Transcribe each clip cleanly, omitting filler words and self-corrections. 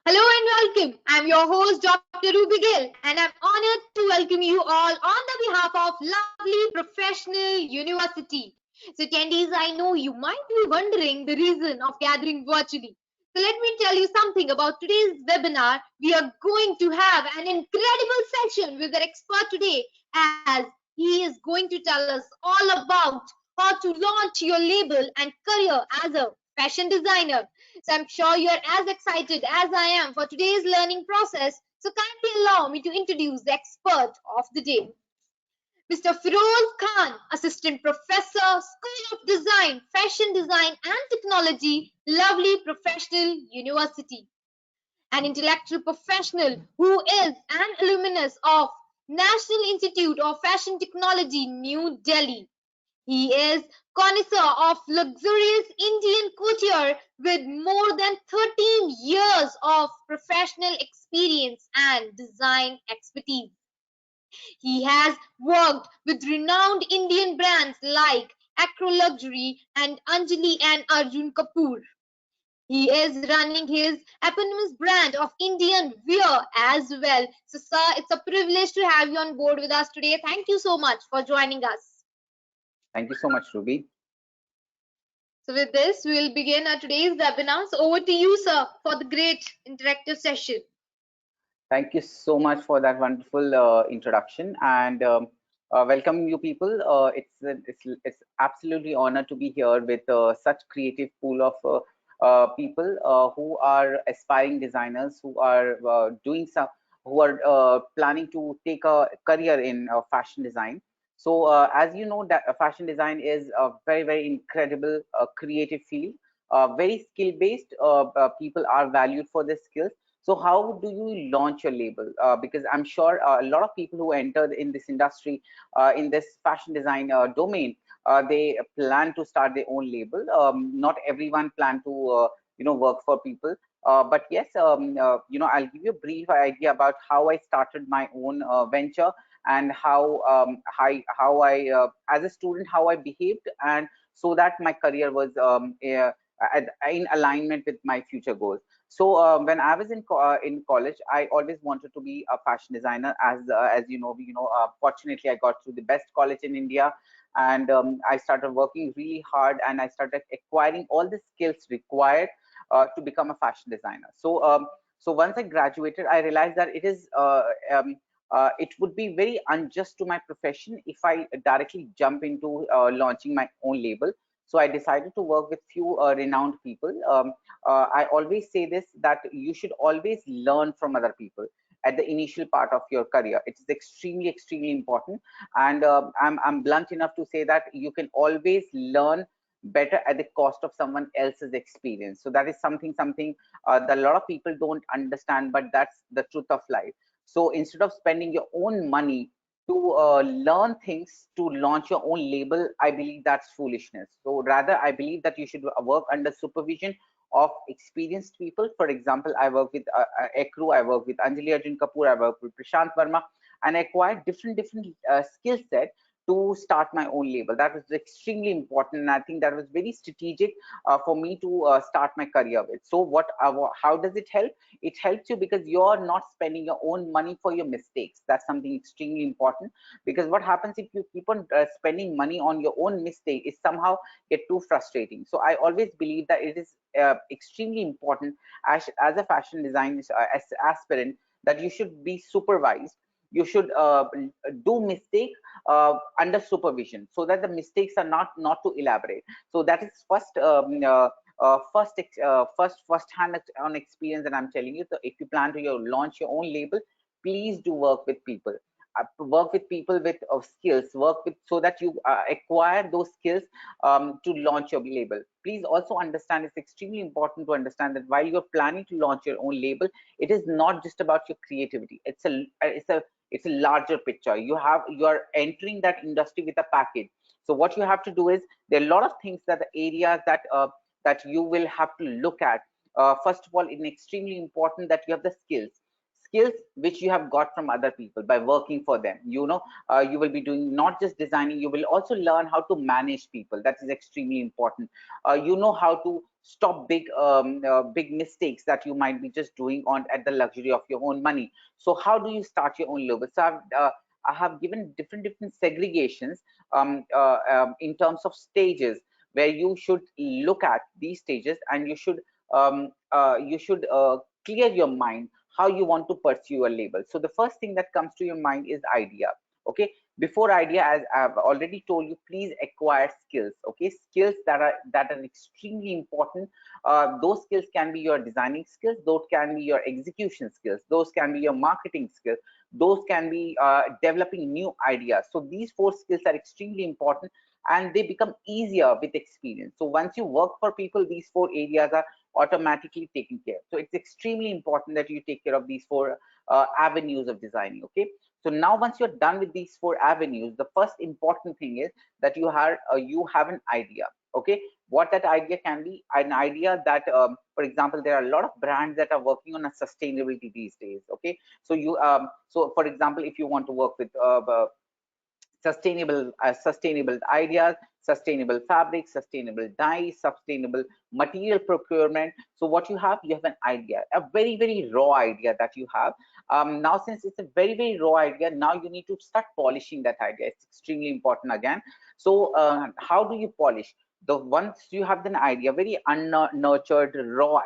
Hello and welcome. I'm your host, Dr. Ruby Gill, and I'm honored to welcome you all on the behalf of lovely professional university. So, attendees, I know you might be wondering the reason of gathering virtually. So, let me tell you something about today's webinar. We are going to have an incredible session with our expert today, as he is going to tell us all about how to launch your label and career as a fashion designer. So I'm sure you're as excited as I am for today's learning process. So kindly allow me to introduce the expert of the day. Mr. Firoz Khan, Assistant Professor, School of Design, Fashion Design and Technology, Lovely Professional University. An intellectual professional who is an alumnus of National Institute of Fashion Technology, New Delhi. He is connoisseur of luxurious Indian couture with more than 13 years of professional experience and design expertise. He has worked with renowned Indian brands like Acro Luxury and Anjali and Arjun Kapoor. He is running his eponymous brand of Indian wear as well. So, sir, it's a privilege to have you on board with us today. Thank you so much for joining us. Thank you so much, Ruby. So with this, we will begin our today's webinar. So over to you, sir, for the great interactive session. Thank you so much for that wonderful introduction, and welcome you people. It's absolutely honor to be here with such creative pool of people who are aspiring designers, who are who are planning to take a career in fashion design. So as you know, that fashion design is a very incredible creative field, very skill based. People are valued for their skills. So how do you launch your label? Because I'm sure a lot of people who entered in this industry, in this fashion design domain, they plan to start their own label. Not everyone plan to work for people. But yes, I'll give you a brief idea about how I started my own venture, and how I as a student, how I behaved, and so that my career was in alignment with my future goals. So when I was in college, I always wanted to be a fashion designer. As fortunately, I got through the best college in India, and I started working really hard, and I started acquiring all the skills required to become a fashion designer. So once I graduated, I realized that it would be very unjust to my profession if I directly jump into launching my own label. So I decided to work with few renowned people. I always say this, that you should always learn from other people at the initial part of your career. It is extremely important, and I'm blunt enough to say that you can always learn better at the cost of someone else's experience. So that is something that a lot of people don't understand, but that's the truth of life. So instead of spending your own money to learn things to launch your own label, I believe that's foolishness. So rather, I believe that you should work under supervision of experienced people. For example, I work with Ekru, I work with Anjali Arjun Kapoor, I work with Prashant Verma, and I acquired different skill set to start my own label. That was extremely important, and I think that was very strategic for me to start my career with. So how does it help? It helps you because you're not spending your own money for your mistakes. That's something extremely important, because what happens if you keep on spending money on your own mistake is somehow get too frustrating. So I always believe that it is extremely important as a fashion design aspirant, that you should be supervised. You should do mistake under supervision, so that the mistakes are not too elaborate. So that is first hand on experience that I'm telling you. So if you plan to launch your own label, please do work with people. Work with people with skills, work with, so that you acquire those skills to launch your label. Please also understand, it's extremely important to understand that while you're planning to launch your own label, it is not just about your creativity. It's a larger picture. You're entering that industry with a package. So what you have to do is, there are a lot of things, that the areas that you will have to look at. First of all, it's extremely important that you have the skills. skills which you have got from other people by working for them. You will be doing not just designing, you will also learn how to manage people. That is extremely important. You know how to stop big mistakes that you might be just doing on at the luxury of your own money. So how do you start your own level? So I have given different segregations in terms of stages where you should look at these stages, and you should clear your mind how you want to pursue a label. So the first thing that comes to your mind is idea. Okay, before idea, as I've already told you, please acquire skills. Okay, skills that are extremely important. Those skills can be your designing skills, those can be your execution skills, those can be your marketing skills, those can be developing new ideas. So these four skills are extremely important, and they become easier with experience. So once you work for people, these four areas are automatically taken care of. So it's extremely important that you take care of these four avenues of designing. Okay, so now once you're done with these four avenues, the first important thing is that you have an idea. Okay, what that idea can be, an idea that for example, there are a lot of brands that are working on a sustainability these days. Okay, so so for example, if you want to work with sustainable ideas, sustainable fabrics, sustainable dyes, sustainable material procurement. So what you have an idea, a very raw idea that you have. Now since it's a very raw idea, now you need to start polishing that idea. It's extremely important again. So how do you polish? The once you have an idea, very unnurtured raw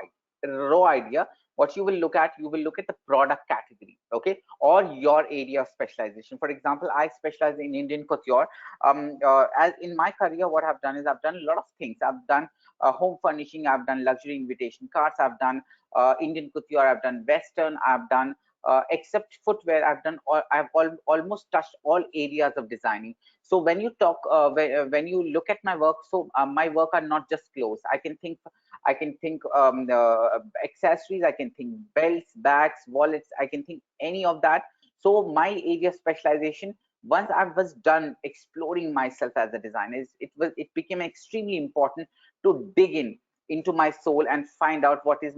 idea, what you will look at, you will look at the product category. Okay, or your area of specialization. For example, I specialize in Indian couture. As in my career, what I've done is I've done a lot of things. I've done home furnishing, I've done luxury invitation cards, I've done Indian couture, I've done western, I've done except footwear, almost touched all areas of designing. So when you talk when you look at my work, so my work are not just clothes. I can think accessories, I can think belts, bags, wallets, I can think any of that. So my area of specialization, once I was done exploring myself as a designer, it became extremely important to dig into my soul and find out what is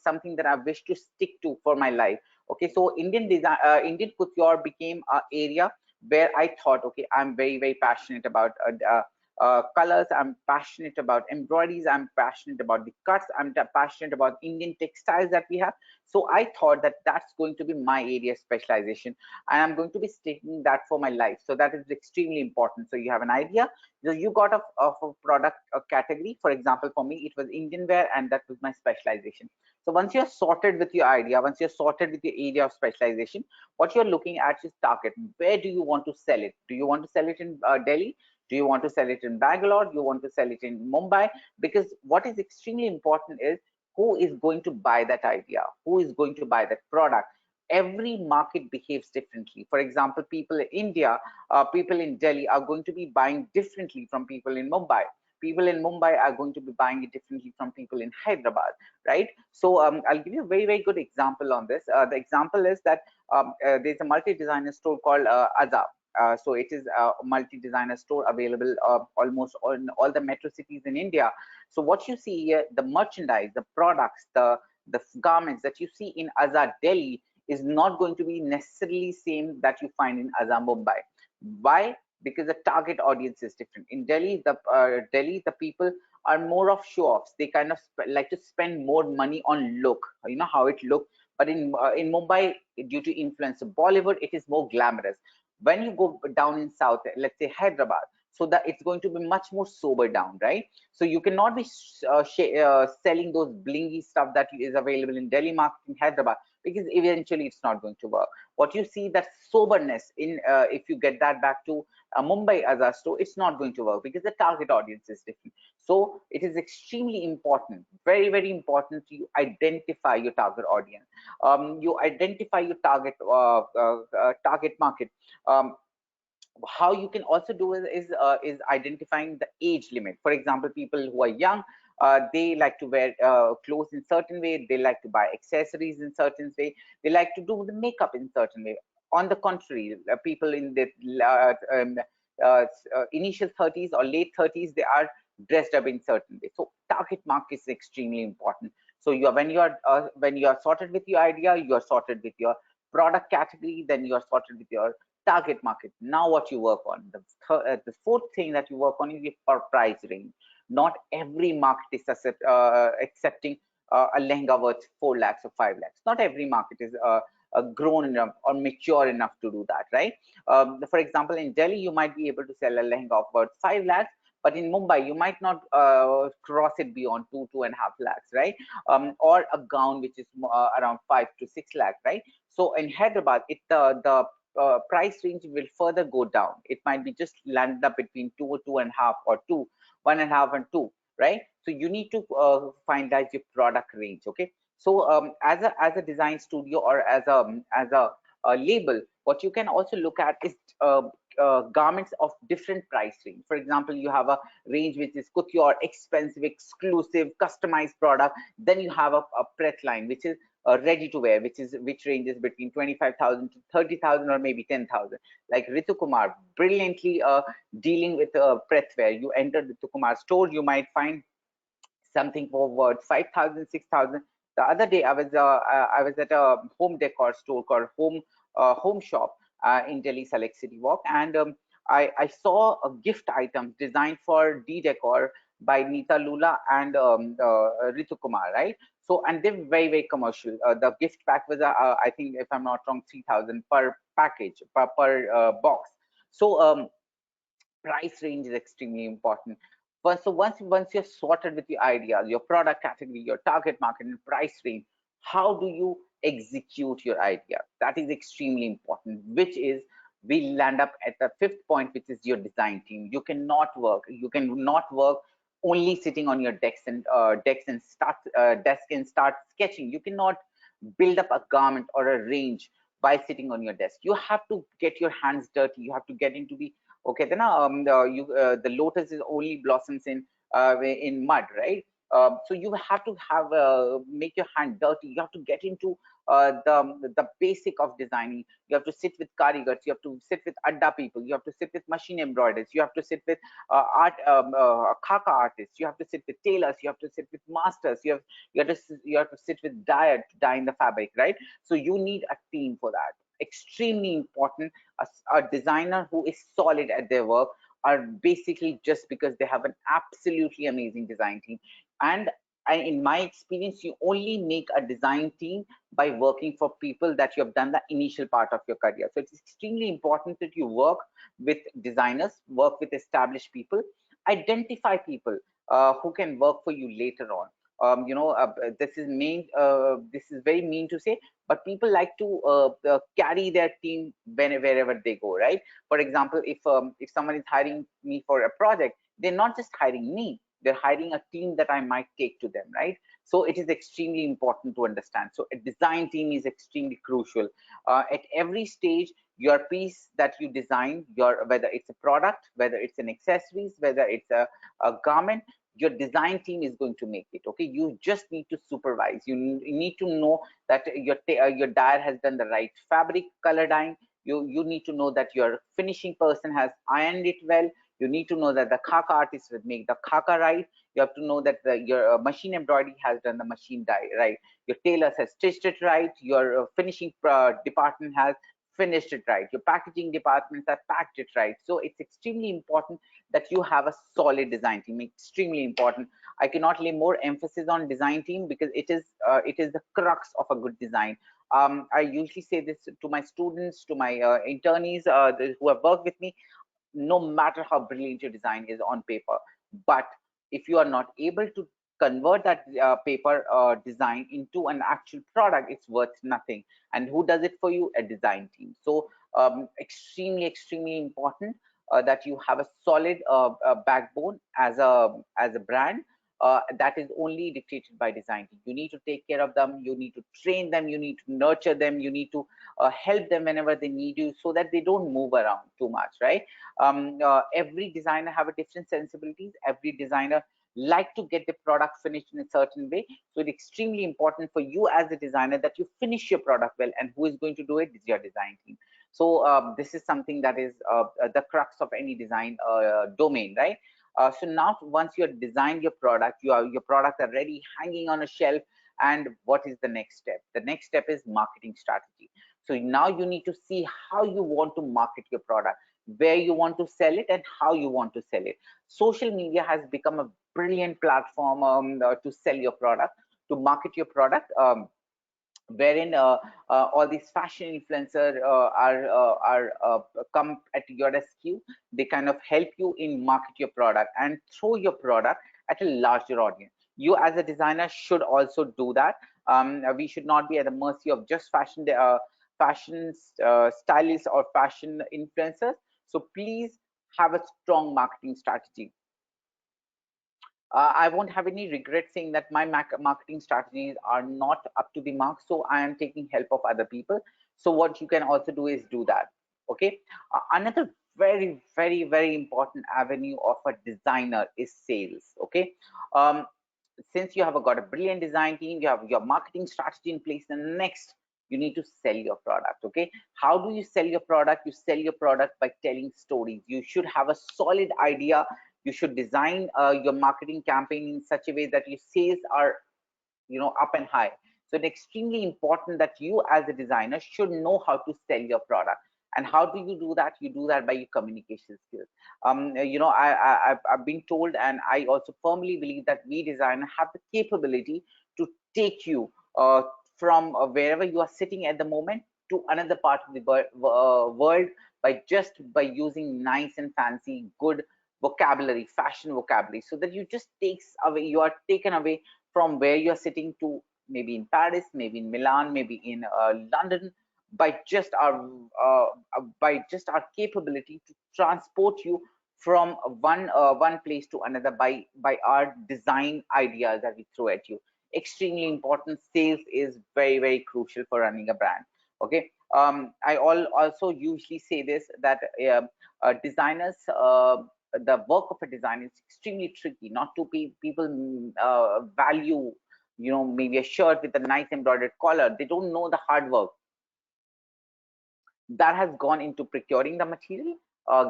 something that I wish to stick to for my life. Okay, so Indian couture became an area where I thought, okay, I'm very passionate about colors, I'm passionate about embroideries, I'm passionate about the cuts, I'm passionate about Indian textiles that we have. So I thought that that's going to be my area of specialization, and I'm going to be sticking that for my life. So that is extremely important. So you have an idea, so you got of a product, a category. For example, for me it was Indian wear, and that was my specialization. So once you're sorted with your idea, once you're sorted with your area of specialization, what you're looking at is target. Where do you want to sell it? Do you want to sell it in Delhi? Do you want to sell it in Bangalore? Do you want to sell it in Mumbai? Because what is extremely important is who is going to buy that idea? Who is going to buy that product? Every market behaves differently. For example, people in India, people in Delhi are going to be buying differently from people in Mumbai. People in Mumbai are going to be buying it differently from people in Hyderabad, right? So I'll give you a very good example on this. The example is that there's a multi-designer store called Azab. So it is a multi-designer store available almost on all the metro cities in India. So what you see here, the merchandise, the products, the garments that you see in Azad Delhi is not going to be necessarily same that you find in Azad Mumbai. Why? Because the target audience is different. In Delhi, the people are more of show-offs. They kind of like to spend more money on look, you know, how it looks. But in Mumbai, due to influence of Bollywood, it is more glamorous. When you go down in South, let's say Hyderabad, so that it's going to be much more sober down, right? So you cannot be selling those blingy stuff that is available in Delhi market in Hyderabad, because eventually it's not going to work. What you see, that soberness in if you get that back to Mumbai as a store, it's not going to work because the target audience is different. So it is extremely important, very important to identify your target audience. You identify your target market. um, how you can also do is identifying the age limit. For example, people who are young, they like to wear clothes in certain way, they like to buy accessories in certain way, they like to do the makeup in certain way. On the contrary, people in the initial 30s or late 30s, they are dressed up in certain way. So target market is extremely important. So when you are sorted with your idea, you are sorted with your product category, then you are sorted with your target market. Now what you work on, the fourth thing that you work on is your price range. Not every market is accepting a lehenga worth 4 lakhs or 5 lakhs. Not every market is grown enough or mature enough to do that, right? For example, in Delhi, you might be able to sell a lehenga of worth 5 lakhs, but in Mumbai, you might not cross it beyond 2.5 lakhs, right? Or a gown which is around 5 to 6 lakhs, right? So in Hyderabad, the price range will further go down. It might be just landed up between 2.5 or 1.5 and 2, right? So you need to finalize your product range, okay? So as a design studio or a label, what you can also look at is garments of different price range. For example, you have a range which is couture, expensive, exclusive, customized product. Then you have a Pret line, which is ready to wear, which ranges between 25,000 to 30,000 or maybe 10,000. Like Ritu Kumar, brilliantly dealing with Pret wear. You enter the Ritu Kumar store, you might find something for worth 5,000, 6,000. The other day, I was at a home decor store called Home Shop in Delhi Select City Walk, and I saw a gift item designed for D decor by Nita Lula and Ritu Kumar, right? So, and they're very commercial. The gift pack was, I think, if I'm not wrong, 3,000 per package, per box. So, price range is extremely important. Once you're sorted with your ideas, your product category, your target market, and price range, how do you execute your idea? That is extremely important. Which is we land up at the fifth point, which is your design team. You cannot work only sitting on your desk and start sketching. You cannot build up a garment or a range by sitting on your desk. You have to get your hands dirty. You have to get into the okay. Then the lotus is only blossoms in mud, right? So you have to have make your hand dirty. You have to get into the basic of designing. You have to sit with karigars. You have to sit with adda people. You have to sit with machine embroiderers. You have to sit with khaka artists. You have to sit with tailors. You have to sit with masters. You have to sit with dyer to dye in the fabric, right? So you need a team for that. Extremely important. A designer who is solid at their work are basically just because they have an absolutely amazing design team. And in my experience, you only make a design team by working for people that you have done the initial part of your career. So it's extremely important that you work with designers, work with established people, identify people who can work for you later on. This is very mean to say, but people like to carry their team wherever they go, right? For example, if someone is hiring me for a project, they're not just hiring me, they're hiring a team that I might take to them, right? So it is extremely important to understand. So a design team is extremely crucial. At every stage, your piece that you design, whether it's a product, whether it's an accessories, whether it's a garment, your design team is going to make it. Okay, you just need to supervise. You need to know that your dyer has done the right fabric color dyeing. You need to know that your finishing person has ironed it well. You need to know that the khaka artist will make the khaka right. You have to know that your machine embroidery has done the machine dye right. Your tailors has stitched it right. Your finishing department has finished it right. Your packaging departments have packed it right. So it's extremely important that you have a solid design team. Extremely important. I cannot lay more emphasis on design team because it is the crux of a good design. I usually say this to my students, to my internees who have worked with me. No matter how brilliant your design is on paper, but if you are not able to convert that paper design into an actual product, it's worth nothing. And who does it for you? A design team. So extremely important that you have a solid backbone as a brand that is only dictated by design team. You need to take care of them, you need to train them, you need to nurture them, you need to help them whenever they need you, so that they don't move around too much, right? Every designer have a different sensibilities. Every designer like to get the product finished in a certain way. So it's extremely important for you as a designer that you finish your product well, and who is going to do it is your design team. So this is something that is the crux of any design domain, right? So now once you have designed your product, your product are ready, hanging on a shelf, And what is the next step? The next step is marketing strategy. So now you need to see how you want to market your product, where you want to sell it, and how you want to sell it. Social media has become a brilliant platform to sell your product, to market your product. Wherein all these fashion influencers are come at your rescue. They kind of help you in market your product and throw your product at a larger audience. You as a designer should also do that. We should not be at the mercy of just fashion stylists or fashion influencers. So please have a strong marketing strategy. I won't have any regret saying that my marketing strategies are not up to the mark. So I am taking help of other people. So what you can also do is do that. Okay. Another very, very, very important avenue of a designer is sales. Okay. Um, since you have got a brilliant design team, you have your marketing strategy in place, and next you need to sell your product. Okay. How do you sell your product? You sell your product by telling stories. You should have a solid idea. You should design your marketing campaign in such a way that your sales are up and high. So it's extremely important that you as a designer should know how to sell your product. And how do you do that? You do that by your communication skills. I've been told, and I also firmly believe that we designers have the capability to take you from wherever you are sitting at the moment to another part of the world by using nice and fancy good vocabulary, fashion vocabulary, so that you are taken away from where you're sitting to maybe in Paris, maybe in Milan, maybe in London, by just our capability to transport you from one place to another by our design ideas that we throw at you. Extremely important. Sales is very, very crucial for running a brand. Okay. I also usually say this, that designers, the work of a designer is extremely tricky. Not to people value, maybe a shirt with a nice embroidered collar. They don't know the hard work that has gone into procuring the material,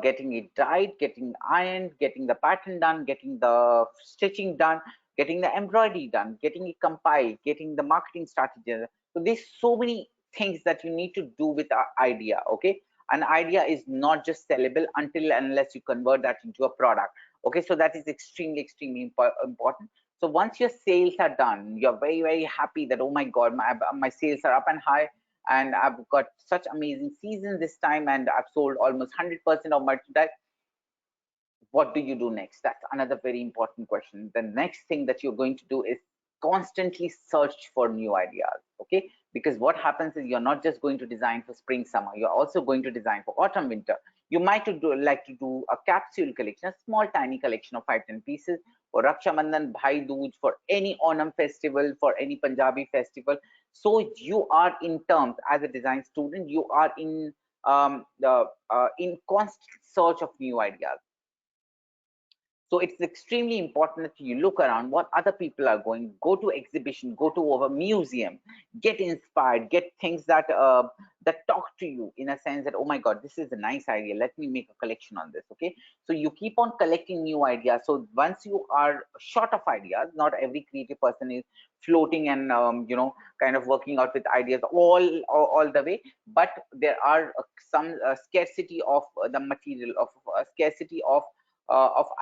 getting it dyed, getting ironed, getting the pattern done, getting the stitching done, getting the embroidery done, getting it compiled, getting the marketing strategy. So there's so many things that you need to do with an idea. Okay. An idea is not just sellable until unless you convert that into a product. Okay. So that is extremely, extremely important. So once your sales are done, you're very, very happy that, oh my God, my sales are up and high, and I've got such amazing season this time, and I've sold almost 100% of merchandise. What do you do next? That's another very important question. The next thing that you're going to do is constantly search for new ideas. Okay. Because what happens is you're not just going to design for spring summer, you're also going to design for autumn winter. You might like to do a capsule collection, a small tiny collection of 5-10 pieces for Raksha Bandhan, Bhai Dooj, for any Onam festival, for any Punjabi festival. So you are, in terms as a design student, you are in constant search of new ideas. So it's extremely important that you look around what other people are going, go to exhibition, go to a museum, get inspired, get things that talk to you in a sense that, oh my God, this is a nice idea. Let me make a collection on this. Okay. So you keep on collecting new ideas. So once you are short of ideas, not every creative person is floating and, kind of working out with ideas all the way, but there are some scarcity of the material, of scarcity of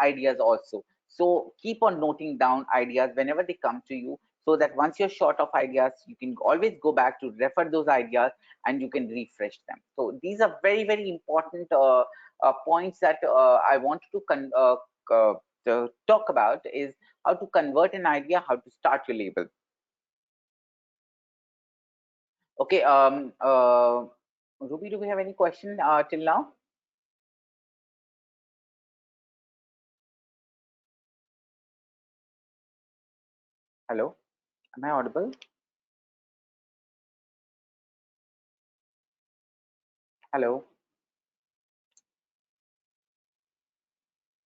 ideas also. So keep on noting down ideas whenever they come to you, so that once you're short of ideas, you can always go back to refer those ideas and you can refresh them. So these are very, very important points that I wanted to talk about, is how to convert an idea, how to start your label. Okay, Ruby, do we have any question till now? Hello, am I audible? Hello.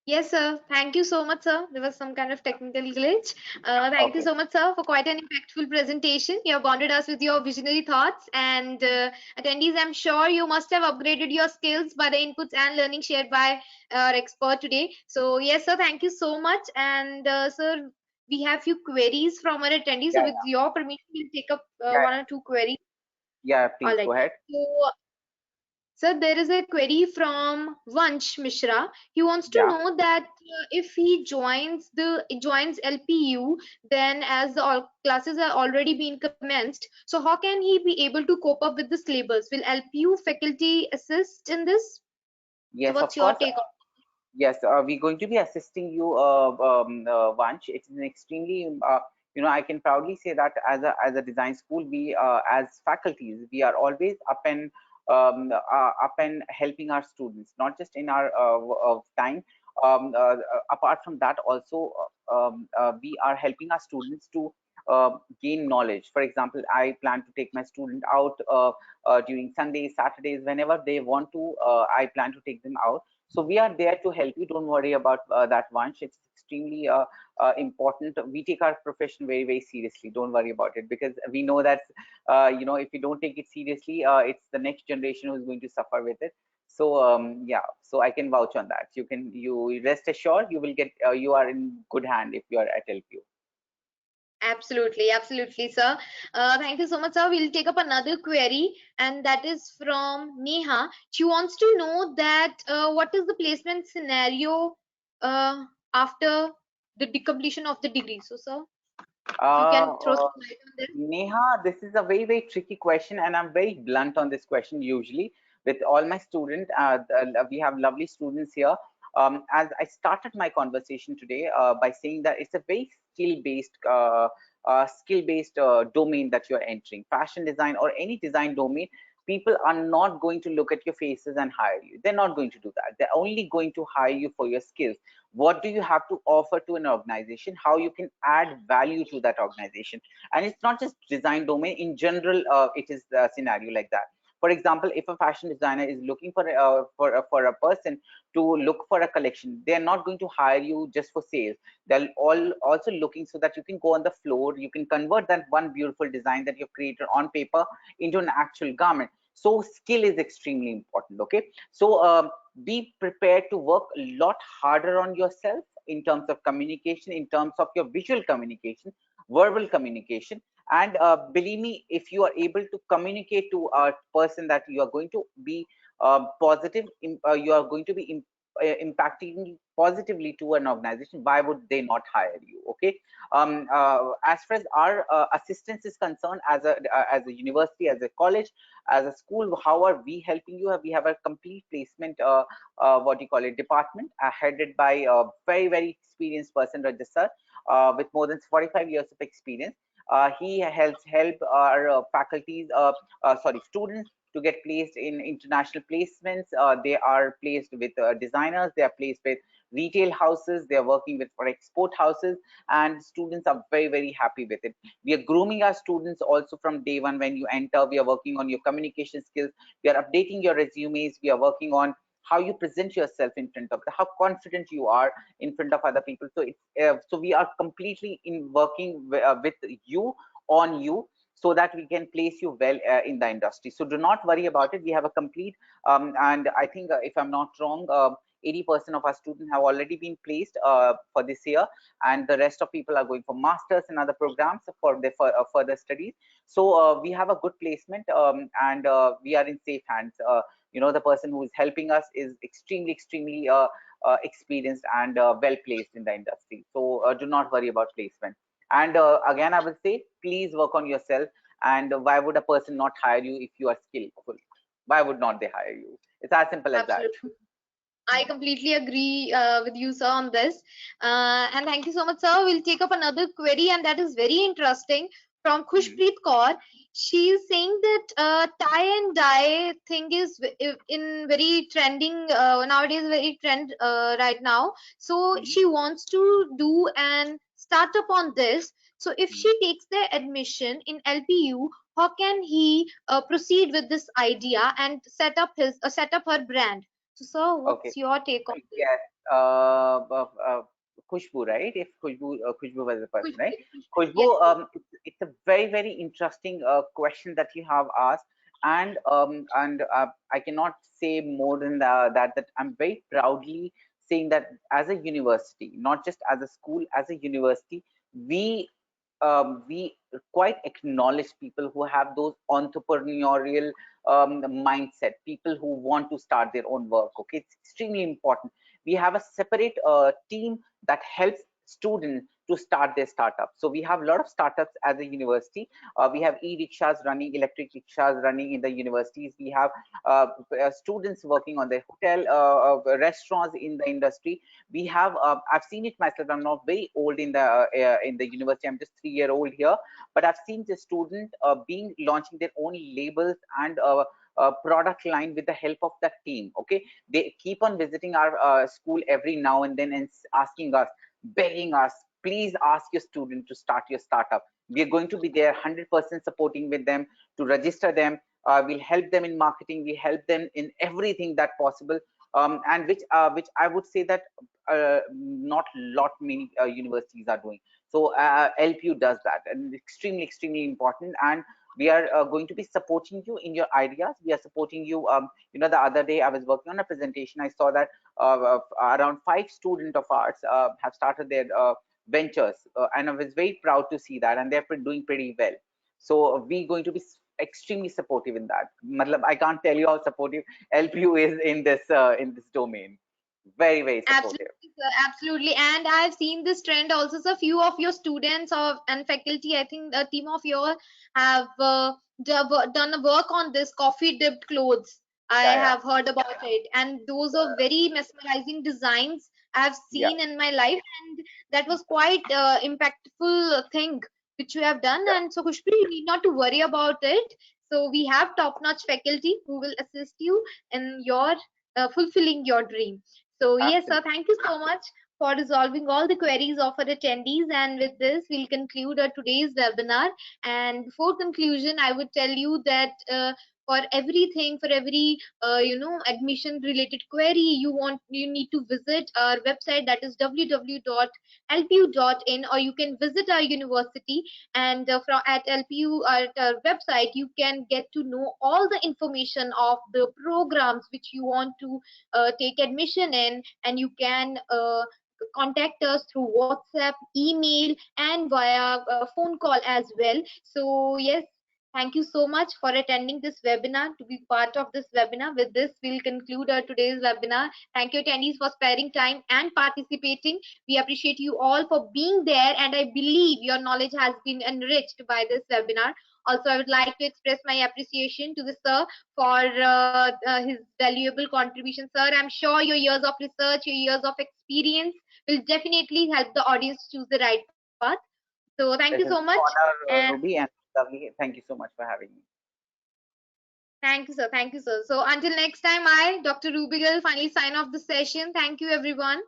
Yes, sir. Thank you so much, sir. There was some kind of technical glitch. Thank you Okay. so much, sir, for quite an impactful presentation. You have bonded us with your visionary thoughts. And attendees, I'm sure you must have upgraded your skills by the inputs and learning shared by our expert today. So, yes, sir, thank you so much. And, sir, we have few queries from our attendees. So Yeah, with your permission, we'll take up yeah, one or two queries. yeah. All Please right. go ahead. So, sir, there is a query from Vansh Mishra. He wants to Yeah. know that if he joins LPU, then as the all classes are already been commenced, so how can he be able to cope up with the syllabus? Will LPU faculty assist in this? So, Yes, what's of your course. take on? Yes, we're going to be assisting you, Vansh. It's an extremely, I can proudly say that as a design school, we as faculties, we are always up and helping our students, not just in our time. Apart from that, also we are helping our students to gain knowledge. For example, I plan to take my student out during Sundays, Saturdays, whenever they want to. I plan to take them out, so we are there to help you. Don't worry about that one. It's extremely important. We take our profession very, very seriously. Don't worry about it, because we know that if you don't take it seriously, it's the next generation who's going to suffer with it. So yeah, so I can vouch on that. You rest assured you will get you are in good hand if you are at LPU. Absolutely, absolutely, sir. Thank you so much, sir. We'll take up another query, and that is from Neha. She wants to know that what is the placement scenario uh, after the completion of the degree? So, sir, if you Uh, can throw uh, some light on this. Neha, this is a very, very tricky question, and I'm very blunt on this question usually with all my students. We have lovely students here. As I started my conversation today by saying that it's a very skill-based domain that you're entering. Fashion design or any design domain, people are not going to look at your faces and hire you. They're not going to do that. They're only going to hire you for your skills. What do you have to offer to an organization? How you can add value to that organization? And it's not just design domain in general. It is a scenario like that. For example, if a fashion designer is looking for a person to look for a collection, they are not going to hire you just for sales. They're all also looking so that you can go on the floor, you can convert that one beautiful design that you've created on paper into an actual garment. So skill is extremely important. Okay, so be prepared to work a lot harder on yourself in terms of communication, in terms of your visual communication, verbal communication. And believe me, if you are able to communicate to a person that you are going to be positive, you are going to be impacting positively to an organization, why would they not hire you? Okay. As far as our assistance is concerned, as a university, as a college, as a school, how are we helping you? We have a complete placement what do you call it, department headed by a very, very experienced person, Rajasar, with more than 45 years of experience. He helps help our faculties, sorry, students to get placed in international placements. They are placed with designers. They are placed with retail houses. They are working with for export houses, and students are very, very happy with it. We are grooming our students also from day one. When you enter, we are working on your communication skills. We are updating your resumes. We are working on how you present yourself in front of how confident you are in front of other people. So it's so we are completely in working with you, on you, so that we can place you well in the industry. So do not worry about it. We have a complete and I think if I'm not wrong, 80% of our students have already been placed for this year, and the rest of people are going for masters and other programs for the further studies. So we have a good placement, and we are in safe hands. The person who is helping us is extremely experienced and well placed in the industry. So do not worry about placement. And again, I will say, please work on yourself. And why would a person not hire you if you are skillful? Why would not they hire you? It's as simple as that. Absolutely. I completely agree with you, sir, on this. And thank you so much, sir. We'll take up another query, and that is very interesting from Hmm. Khushpreet Kaur. She is saying that tie and dye thing is in very trending nowadays, very trend right now. So Hmm. she wants to do an startup on this. So if Hmm. she takes the admission in LPU, how can he proceed with this idea and set up her brand? So, sir, Okay. what's your take on this? Yes. Khushbu, right? If Khushbu was the person, right? Yes, Khushbu, yes. it's a very, very interesting question that you have asked, and I cannot say more than that I'm very proudly saying that as a university, not just as a school, as a university, we quite acknowledge people who have those entrepreneurial mindset, people who want to start their own work. Okay, it's extremely important. We have a separate team that helps students to start their startup. So we have a lot of startups as a university. We have e-rickshaws running, electric rickshaws running in the universities. We have students working on the hotel, restaurants in the industry. We have I've seen it myself. I'm not very old in the university. I'm just 3 year old here, but I've seen the student being launching their own labels and product line with the help of that team. Okay, they keep on visiting our school every now and then and asking us, begging us, please ask your student to start your startup. We are going to be there 100% supporting with them to register them. We'll help them in marketing. We help them in everything that possible. And which I would say that not lot many universities are doing. So LPU does that, and extremely important. And we are going to be supporting you in your ideas. We are supporting you. The other day I was working on a presentation. I saw that around 5 students of ours have started their ventures, and I was very proud to see that, and they're doing pretty well. So we're going to be extremely supportive in that. Matlab, I can't tell you how supportive LPU is in this domain. Very supportive. Absolutely, sir. Absolutely. And I've seen this trend also. So few of your students of and faculty, I think a team of yours have done a work on this coffee dipped clothes. I Yeah, have heard about it. And those are very mesmerizing designs I've yeah, seen in my life. And that was quite impactful thing which you have done. yeah, And so Kushbu, you need not to worry about it. So we have top-notch faculty who will assist you in your fulfilling your dream. So yes, sir, absolutely. thank you so much for resolving all the queries of our attendees. And with this, we'll conclude our today's webinar. And before conclusion, I would tell you that for everything, for every admission related query you need to visit our website, that is www.lpu.in, or you can visit our university. And from at LPU at our website, you can get to know all the information of the programs which you want to take admission in, and you can contact us through WhatsApp, email, and via phone call as well. So yes, thank you so much for attending this webinar, to be part of this webinar. With this, we'll conclude our today's webinar. Thank you, attendees, for sparing time and participating. We appreciate you all for being there, and I believe your knowledge has been enriched by this webinar. Also, I would like to express my appreciation to the sir for his valuable contribution. Sir, I'm sure your years of research, your years of experience will definitely help the audience choose the right path. So thank you so It's an much. honor, And Ruby, and lovely. Thank you so much for having me. thank you, sir. Thank you, sir. So until next time, I, Dr. Rubigal, finally sign off the session. Thank you, everyone.